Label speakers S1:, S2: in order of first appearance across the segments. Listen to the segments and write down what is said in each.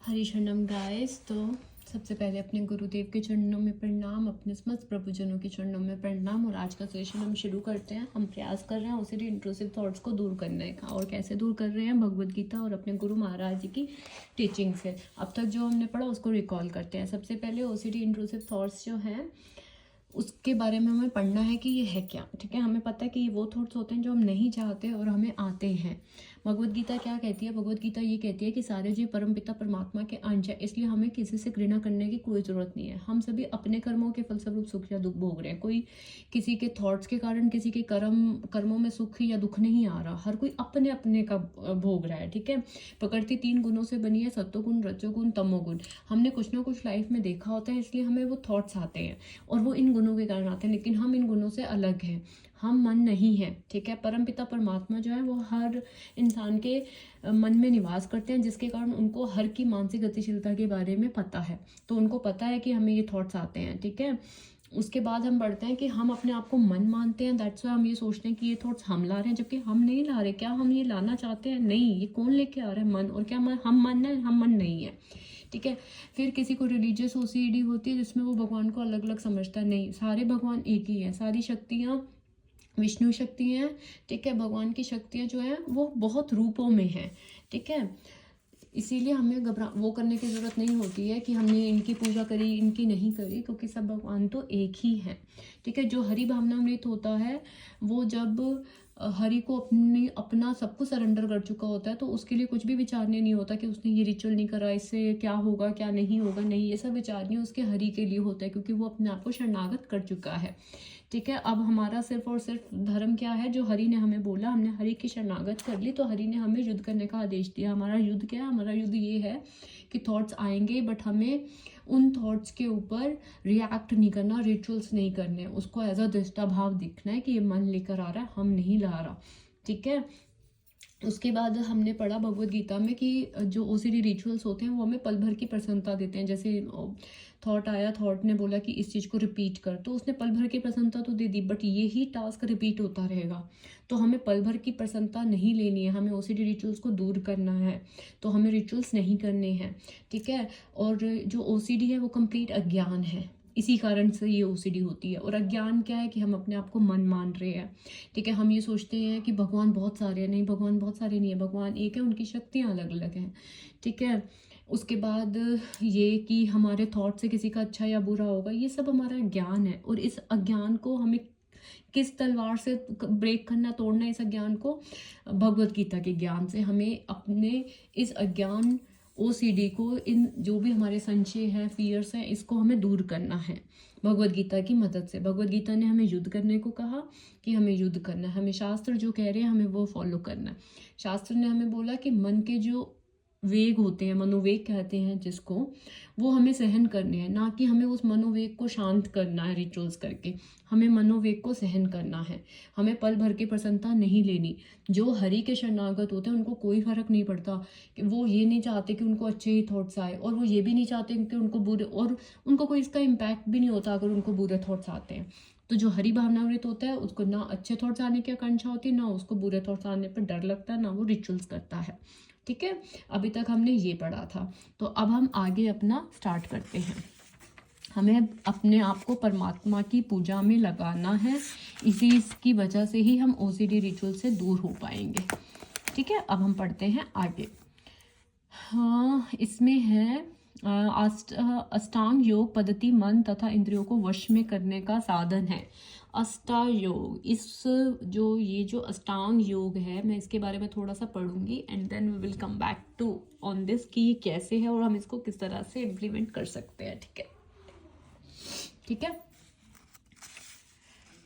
S1: हरी शरणम गाइस। तो सबसे पहले अपने गुरुदेव के चरणों में प्रणाम, अपने समस्त प्रभुजनों के चरणों में प्रणाम। और आज का सेशन हम शुरू करते हैं। हम प्रयास कर रहे हैं ओसीडी इंट्रूसिव थॉट्स को दूर करने का। और कैसे दूर कर रहे हैं? भगवद गीता और अपने गुरु महाराज जी की टीचिंग से। अब तक जो हमने पढ़ा उसको रिकॉल करते हैं। सबसे पहले ओसीडी इंट्रूसिव थॉट्स जो हैं उसके बारे में हमें पढ़ना है कि ये है क्या। ठीक है, हमें पता है कि ये वो थॉट्स होते हैं जो हम नहीं चाहते और हमें आते हैं। भगवद गीता क्या कहती है? भगवद गीता ये कहती है कि सारे जीव परमपिता परमात्मा के अंश है, इसलिए हमें किसी से घृणा करने की कोई ज़रूरत नहीं है। हम सभी अपने कर्मों के फलस्वरूप सुख या दुख भोग रहे हैं। कोई किसी के थॉट्स के कारण किसी के कर्मों में सुख या दुख नहीं आ रहा। हर कोई अपने अपने का भोग रहा है। ठीक है, प्रकृति 3 गुणों से बनी है, सत्वगुण, रजोगुण, तमोगुण। हमने कुछ ना कुछ लाइफ में देखा होता है, इसलिए हमें वो थॉट्स आते हैं और वो इन गुणों के कारण आते हैं। लेकिन हम इन गुणों से अलग हैं, हम मन नहीं है। ठीक है, परमपिता परमात्मा जो है वो हर इंसान के मन में निवास करते हैं, जिसके कारण उनको हर की मानसिक गतिशीलता के बारे में पता है। तो उनको पता है कि हमें ये थॉट्स आते हैं। ठीक है, उसके बाद हम बढ़ते हैं कि हम अपने आप को मन मानते हैं। दैट्स वाई हम ये सोचते हैं कि ये थॉट्स हम ला रहे हैं, जबकि हम नहीं ला रहे। क्या हम ये लाना चाहते हैं? नहीं। ये कौन लेके आ रहा है? मन। और क्या हम मन है? हम मन नहीं है। ठीक है, फिर किसी को रिलीजियस ओसीडी होती है जिसमें वो भगवान को अलग अलग समझता है। नहीं, सारे भगवान एक ही हैं। सारी शक्तियाँ विष्णु शक्ति हैं। ठीक है, भगवान की शक्तियाँ जो हैं वो बहुत रूपों में हैं। ठीक है, इसीलिए हमें वो करने की ज़रूरत नहीं होती है कि हमने इनकी पूजा करी इनकी नहीं करी, क्योंकि सब भगवान तो एक ही है। ठीक है, जो हरि भावनामृत होता है वो जब हरि को अपना सब कुछ सरेंडर कर चुका होता है, तो उसके लिए कुछ भी विचारने नहीं होता कि उसने ये रिचुअल नहीं करा, इससे क्या होगा क्या नहीं होगा। नहीं, ये सब विचारने उसके हरि के लिए होता है, क्योंकि वो अपने आप को शरणागत कर चुका है। ठीक है, अब हमारा सिर्फ और सिर्फ धर्म क्या है? जो हरि ने हमें बोला, हमने हरि की शरणागत कर ली, तो हरि ने हमें युद्ध करने का आदेश दिया। हमारा युद्ध क्या है? हमारा युद्ध ये है कि थॉट्स आएंगे, बट हमें उन थॉट्स के ऊपर रिएक्ट नहीं करना, रिचुअल्स नहीं करने। उसको एज अ दृष्टा भाव दिखना है कि ये मन लेकर आ रहा है, हम नहीं ला रहा। ठीक है, उसके बाद हमने पढ़ा भगवद गीता में कि जो ओसीडी रिचुअल्स होते हैं वो हमें पल भर की प्रसन्नता देते हैं। जैसे थॉट आया, थॉट ने बोला कि इस चीज़ को रिपीट कर, तो उसने पल भर की प्रसन्नता तो दे दी, बट यही टास्क रिपीट होता रहेगा। तो हमें पल भर की प्रसन्नता नहीं लेनी है, हमें ओसीडी रिचुअल्स को दूर करना है। तो हमें रिचुअल्स नहीं करने हैं। ठीक है, और जो ओसीडी है वो कंप्लीट अज्ञान है। इसी कारण से ये ओसीडी होती है। और अज्ञान क्या है? कि हम अपने आप को मन मान रहे हैं। ठीक है, हम ये सोचते हैं कि भगवान बहुत सारे हैं। नहीं, भगवान बहुत सारे नहीं है, भगवान एक है, उनकी शक्तियाँ अलग अलग हैं। ठीक है, उसके बाद ये कि हमारे थॉट से किसी का अच्छा या बुरा होगा, ये सब हमारा ज्ञान है। और इस अज्ञान को हमें किस तलवार से ब्रेक करना, तोड़ना इस अज्ञान को? भगवद गीता के ज्ञान से। हमें अपने इस अज्ञान ओसीडी को, इन जो भी हमारे संशय हैं, फियर्स हैं, इसको हमें दूर करना है भगवद गीता की मदद से। भगवद गीता ने हमें युद्ध करने को कहा कि हमें युद्ध करना है। हमें शास्त्र जो कह रहे हैं हमें वो फॉलो करना है। शास्त्र ने हमें बोला कि मन के जो वेग होते हैं, मनोवेग कहते हैं जिसको, वो हमें सहन करने हैं, ना कि हमें उस मनोवेग को शांत करना है रिचुअल्स करके। हमें मनोवेग को सहन करना है। हमें पल भर की प्रसन्नता नहीं लेनी। जो हरि के शरणागत होते हैं उनको कोई फर्क नहीं पड़ता कि वो ये नहीं चाहते कि उनको अच्छे ही थॉट्स आए, और वो ये भी नहीं चाहते कि उनको बुरे, और उनको कोई इसका इम्पैक्ट भी नहीं होता अगर उनको बुरे थॉट्स आते हैं। तो जो हरि भावनामृत होता है उसको ना अच्छे थॉट्स आने की आकांक्षा होती है, ना उसको बुरे थॉट्स आने पर डर लगता है, ना वो रिचुअल्स करता है। ठीक है, अभी तक हमने ये पढ़ा था। तो अब हम आगे अपना स्टार्ट करते हैं। हमें अपने आप को परमात्मा की पूजा में लगाना है। इसी की वजह से ही हम ओसीडी रिचुअल से दूर हो पाएंगे। ठीक है, अब हम पढ़ते हैं आगे। हाँ, इसमें है अष्टांग योग पद्धति मन तथा इंद्रियों को वश में करने का साधन है। अष्टायोग, ये जो अष्टांग योग है, मैं इसके बारे में थोड़ा सा पढ़ूंगी and then we will come back to on this कि ये कैसे है और हम इसको किस तरह से इम्प्लीमेंट कर सकते हैं। ठीक है, ठीक है,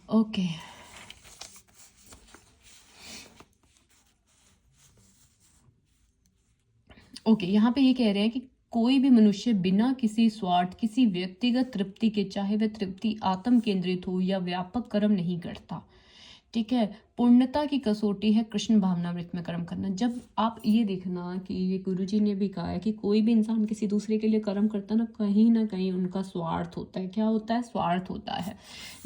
S1: ओके। ओके, यहाँ पे ये कह रहे हैं कि कोई भी मनुष्य बिना किसी स्वार्थ, किसी व्यक्तिगत तृप्ति के, चाहे वह तृप्ति आत्म केंद्रित हो या व्यापक कर्म नहीं करता। ठीक है, पूर्णता की कसौटी है कृष्ण भावनामृत में कर्म करना। जब आप ये देखना कि ये गुरुजी ने भी कहा है कि कोई भी इंसान किसी दूसरे के लिए कर्म करता ना कहीं उनका स्वार्थ होता है। क्या होता है? स्वार्थ होता है।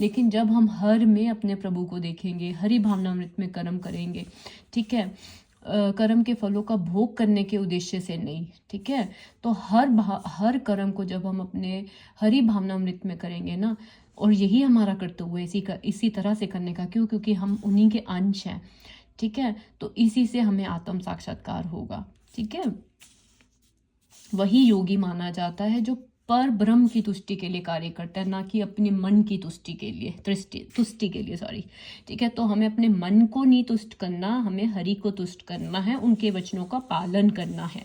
S1: लेकिन जब हम हर में अपने प्रभु को देखेंगे, हरि भावनामृत में कर्म करेंगे, ठीक है, कर्म के फलों का भोग करने के उद्देश्य से नहीं, ठीक है। तो हर कर्म को जब हम अपने हरि भावनामृत में करेंगे ना, और यही हमारा कर्तव्य है इसी तरह से करने का, क्यों? क्योंकि हम उन्हीं के अंश हैं, ठीक है। तो इसी से हमें आत्म साक्षात्कार होगा, ठीक है। वही योगी माना जाता है जो पर ब्रह्म की तुष्टि के लिए कार्य करता है, ना कि अपने मन की तुष्टि के लिए, तुष्टि के लिए, सॉरी, ठीक है। तो हमें अपने मन को नहीं तुष्ट करना, हमें हरि को तुष्ट करना है, उनके वचनों का पालन करना है।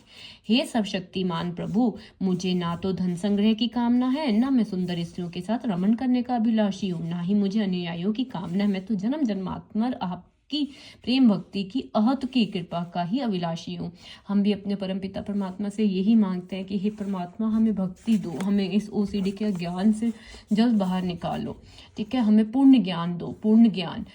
S1: हे सर्वशक्तिमान प्रभु, मुझे ना तो धन संग्रह की कामना है, ना मैं सुंदर स्त्रियों के साथ रमण करने का अभिलाषी हूँ, ना ही मुझे अनुयायियों की कामना है। मैं तो जन्म जन्मात्मर आप की प्रेम भक्ति की अहत की कृपा का ही अभिलाषी हूँ। हम भी अपने परमपिता परमात्मा से यही मांगते हैं कि हे परमात्मा, हमें भक्ति दो, हमें इस ओसीडी के ज्ञान से जल्द बाहर निकालो, ठीक है। हमें पूर्ण ज्ञान दो, पूर्ण ज्ञान।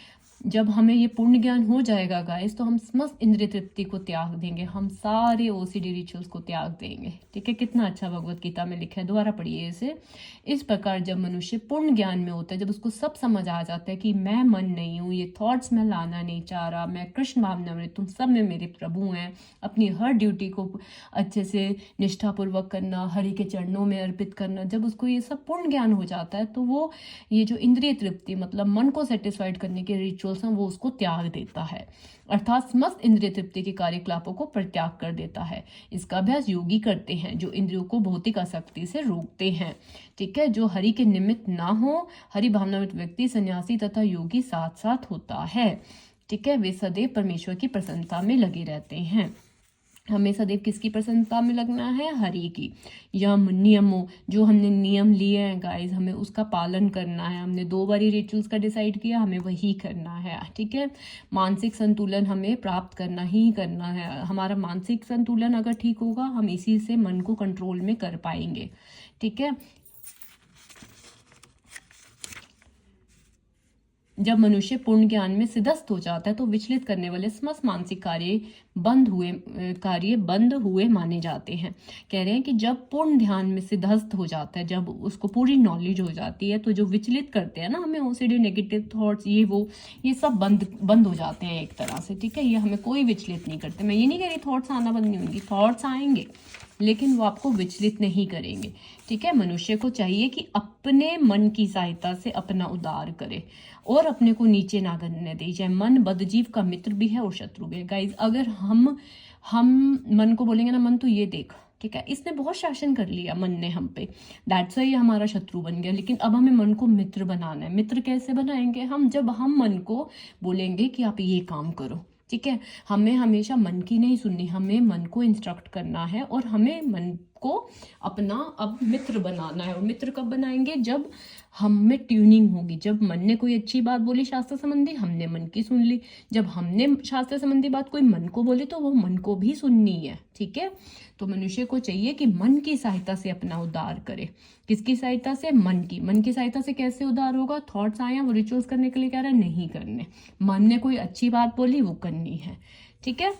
S1: जब हमें ये पूर्ण ज्ञान हो जाएगा गाइस, तो हम समस्त इंद्रिय तृप्ति को त्याग देंगे, हम सारे ओसीडी रिचुअल्स को त्याग देंगे, ठीक है। कितना अच्छा भगवत गीता में लिखा है, दोबारा पढ़िए इसे। इस प्रकार जब मनुष्य पूर्ण ज्ञान में होता है, जब उसको सब समझ आ जाता है कि मैं मन नहीं हूँ, ये थॉट्स मैं लाना नहीं चाह रहा, मैं कृष्ण भावनामृत, तुम सब में मेरे प्रभु हैं, अपनी हर ड्यूटी को अच्छे से निष्ठापूर्वक करना, हरि के चरणों में अर्पित करना, जब उसको ये सब पूर्ण ज्ञान हो जाता है, तो वो ये जो इंद्रिय तृप्ति मतलब मन को सेटिस्फाइड करने के रिचुअल्स हैं, वो उसको त्याग देता है, अर्थात समस्त इंद्रिय तृप्ति के कार्यकलापों को परित्याग कर देता है। इसका अभ्यास योगी करते हैं, जो इंद्रियों को भौतिक आसक्ति से रोकते हैं, ठीक है। जो हरि के निमित्त ना हो, हरि भावनामृत व्यक्ति, सन्यासी तथा योगी साथ साथ होता है, ठीक है। वे सदैव परमेश्वर की प्रसन्नता में लगे रहते हैं। हमें सदैव किसकी प्रसन्नता में लगना है? हरि की। यम नियमों, जो हमने नियम लिए हैं गाइस, हमें उसका पालन करना है। हमने 2 बारी रिचुअल्स का डिसाइड किया, हमें वही करना है, ठीक है। मानसिक संतुलन हमें प्राप्त करना ही करना है। हमारा मानसिक संतुलन अगर ठीक होगा, हम इसी से मन को कंट्रोल में कर पाएंगे, ठीक है। जब मनुष्य पूर्ण ज्ञान में सिद्धस्त हो जाता है, तो विचलित करने वाले समस्त मानसिक कार्य बंद हुए माने जाते हैं। कह रहे हैं कि जब पूर्ण ध्यान में सिद्धस्त हो जाता है, जब उसको पूरी नॉलेज हो जाती है, तो जो विचलित करते हैं ना हमें ओसीडी, नेगेटिव थॉट्स, ये सब बंद हो जाते हैं एक तरह से, ठीक है। ये हमें कोई विचलित नहीं करते। मैं ये नहीं कह रही थॉट्स आना बंद नहीं होंगी, थॉट्स आएंगे, लेकिन वो आपको विचलित नहीं करेंगे, ठीक है। मनुष्य को चाहिए कि अपने मन की सहायता से अपना उद्धार करे और अपने को नीचे ना गिरने दे जाए। मन बदजीव का मित्र भी है और शत्रु भी है गाइज। अगर हम मन को बोलेंगे ना, मन तो ये देख, ठीक है, इसने बहुत शासन कर लिया मन ने हम पे, दैट्स वाई ये हमारा शत्रु बन गया। लेकिन अब हमें मन को मित्र बनाना है। मित्र कैसे बनाएंगे हम? जब हम मन को बोलेंगे कि आप ये काम करो, ठीक है। हमें हमेशा मन की नहीं सुननी, हमें मन को इंस्ट्रक्ट करना है और हमें मन को अपना अब मित्र बनाना है। और मित्र कब बनाएंगे? जब हम में ट्यूनिंग होगी। जब मन ने कोई अच्छी बात बोली शास्त्र संबंधी, हमने मन की सुन ली। जब हमने शास्त्र संबंधी बात कोई मन को बोली, तो वो मन को भी सुननी है, ठीक है। तो मनुष्य को चाहिए कि मन की सहायता से अपना उद्धार करे। किसकी सहायता से? मन की। मन की सहायता से कैसे उद्धार होगा? थॉट्स आए हैं, वो रिचुअल्स करने के लिए कह रहा है, नहीं करने। मन ने कोई अच्छी बात बोली, वो करनी है, ठीक है।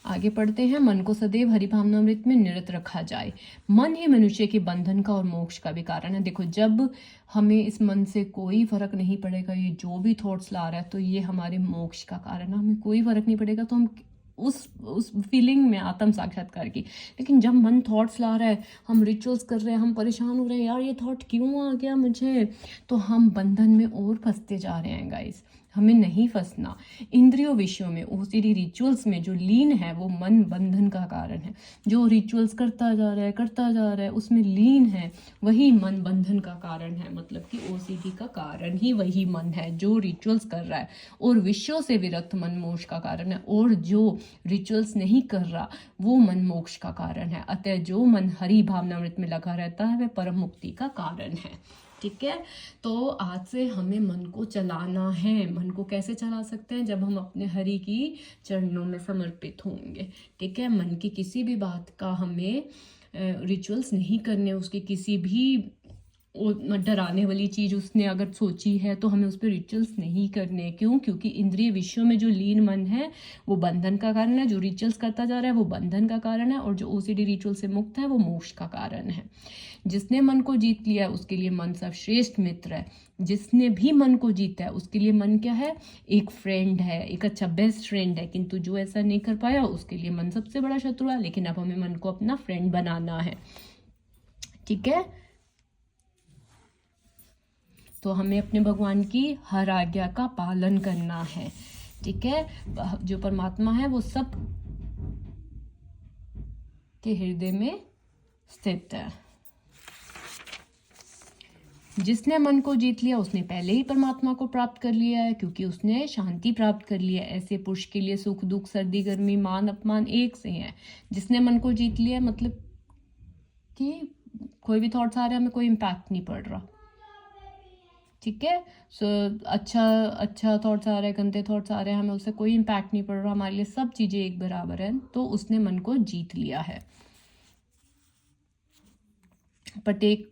S1: आगे पढ़ते हैं। मन को सदैव हरि भावनामृत में निरत रखा जाए। मन ही मनुष्य के बंधन का और मोक्ष का भी कारण है। देखो, जब हमें इस मन से कोई फर्क नहीं पड़ेगा, ये जो भी थॉट्स ला रहा है, तो ये हमारे मोक्ष का कारण है। हमें कोई फर्क नहीं पड़ेगा, तो हम उस फीलिंग में आत्म साक्षात्कार की। लेकिन जब मन थॉट्स ला रहा है, हम रिचुअल्स कर रहे हैं, हम परेशान हो रहे हैं, यार ये थॉट क्यों आ गया मुझे, तो हम बंधन में और फंसते जा रहे हैं गाइस। हमें नहीं फंसना। इंद्रियों विषयों में, ओसीडी रिचुअल्स में जो लीन है, वो मन बंधन का कारण है। जो रिचुअल्स करता जा रहा है, उसमें लीन है, वही मन बंधन का कारण है। मतलब कि ओसीडी का कारण ही वही मन है जो रिचुअल्स कर रहा है। और विषयों से विरक्त मन मोक्ष का कारण है, और जो रिचुअल्स नहीं कर रहा, वो मन मोक्ष का कारण है। अतः जो मन हरि भावनामृत में लगा रहता है, वह परम मुक्ति का कारण है, ठीक है। तो आज से हमें मन को चलाना है। मन को कैसे चला सकते हैं? जब हम अपने हरि की चरणों में समर्पित होंगे, ठीक है। मन की किसी भी बात का हमें रिचुअल्स नहीं करने, उसकी किसी भी डराने वाली चीज़ उसने अगर सोची है तो हमें उस पर रिचुअल्स नहीं करने। क्यों? क्योंकि इंद्रिय विषयों में जो लीन मन है वो बंधन का कारण है, जो रिचुअल्स करता जा रहा है वो बंधन का कारण है, और जो ओसीडी रिचुअल से मुक्त है वो मोक्ष का कारण है। जिसने मन को जीत लिया उसके लिए मन सर्वश्रेष्ठ मित्र है। जिसने भी मन को जीता है उसके लिए मन क्या है? एक फ्रेंड है, एक अच्छा बेस्ट फ्रेंड है। किंतु जो ऐसा नहीं कर पाया उसके लिए मन सबसे बड़ा शत्रु है। लेकिन अब हमें मन को अपना फ्रेंड बनाना है, ठीक है? तो हमें अपने भगवान की हर आज्ञा का पालन करना है, ठीक है? जो परमात्मा है वो सब के हृदय में स्थित है। जिसने मन को जीत लिया उसने पहले ही परमात्मा को प्राप्त कर लिया है, क्योंकि उसने शांति प्राप्त कर लिया है। ऐसे पुरुष के लिए सुख दुख सर्दी गर्मी मान अपमान एक से हैं। जिसने मन को जीत लिया मतलब कि कोई भी थॉट्स आ रहे हैं हमें कोई इम्पैक्ट नहीं पड़ रहा, ठीक है? सो अच्छा थॉट्स आ रहे हैं, गंदे थॉट्स आ रहे हैं, हमें उससे कोई इम्पैक्ट नहीं पड़ रहा, हमारे लिए सब चीज़ें एक बराबर हैं, तो उसने मन को जीत लिया है। प्रत्येक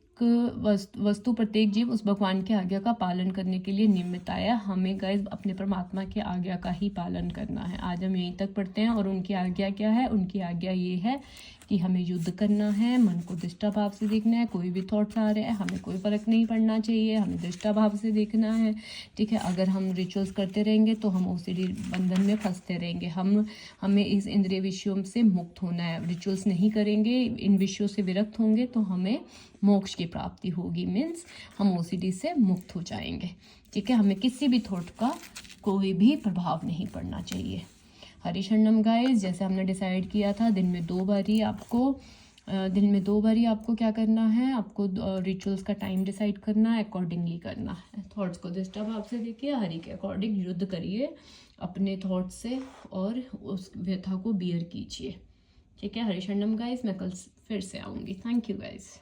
S1: वस्तु प्रत्येक जीव उस भगवान की आज्ञा का पालन करने के लिए निमित्त आया। हमें गाइस अपने परमात्मा की आज्ञा का ही पालन करना है। आज हम यहीं तक पढ़ते हैं, और उनकी आज्ञा क्या है? उनकी आज्ञा ये है कि हमें युद्ध करना है, मन को दृष्टा भाव से देखना है। कोई भी थॉट्स आ रहे हैं हमें कोई फर्क नहीं पड़ना चाहिए, हमें दृष्टा भाव से देखना है, ठीक है? अगर हम रिचुअल्स करते रहेंगे तो हम ओसीडी बंधन में फंसते रहेंगे। हमें इस इंद्रिय विषयों से मुक्त होना है। रिचुअल्स नहीं करेंगे, इन विषयों से विरक्त होंगे तो हमें मोक्ष की प्राप्ति होगी, मीन्स हम ओसीडी से मुक्त हो जाएंगे, ठीक है? हमें किसी भी थॉट का कोई भी प्रभाव नहीं पड़ना चाहिए। हरि शरणम गाइस, जैसे हमने डिसाइड किया था दिन में 2 बार ही आपको क्या करना है? आपको रिचुअल्स का टाइम डिसाइड करना है, अकॉर्डिंगली करना है। थॉट्स को दृष्टा भाव से देखिए, हरि के अकॉर्डिंग युद्ध करिए अपने थॉट्स से और उस व्यथा को बियर कीजिए, ठीक है? हरि शरणम गाइस, मैं कल फिर से आऊँगी। Thank you guys.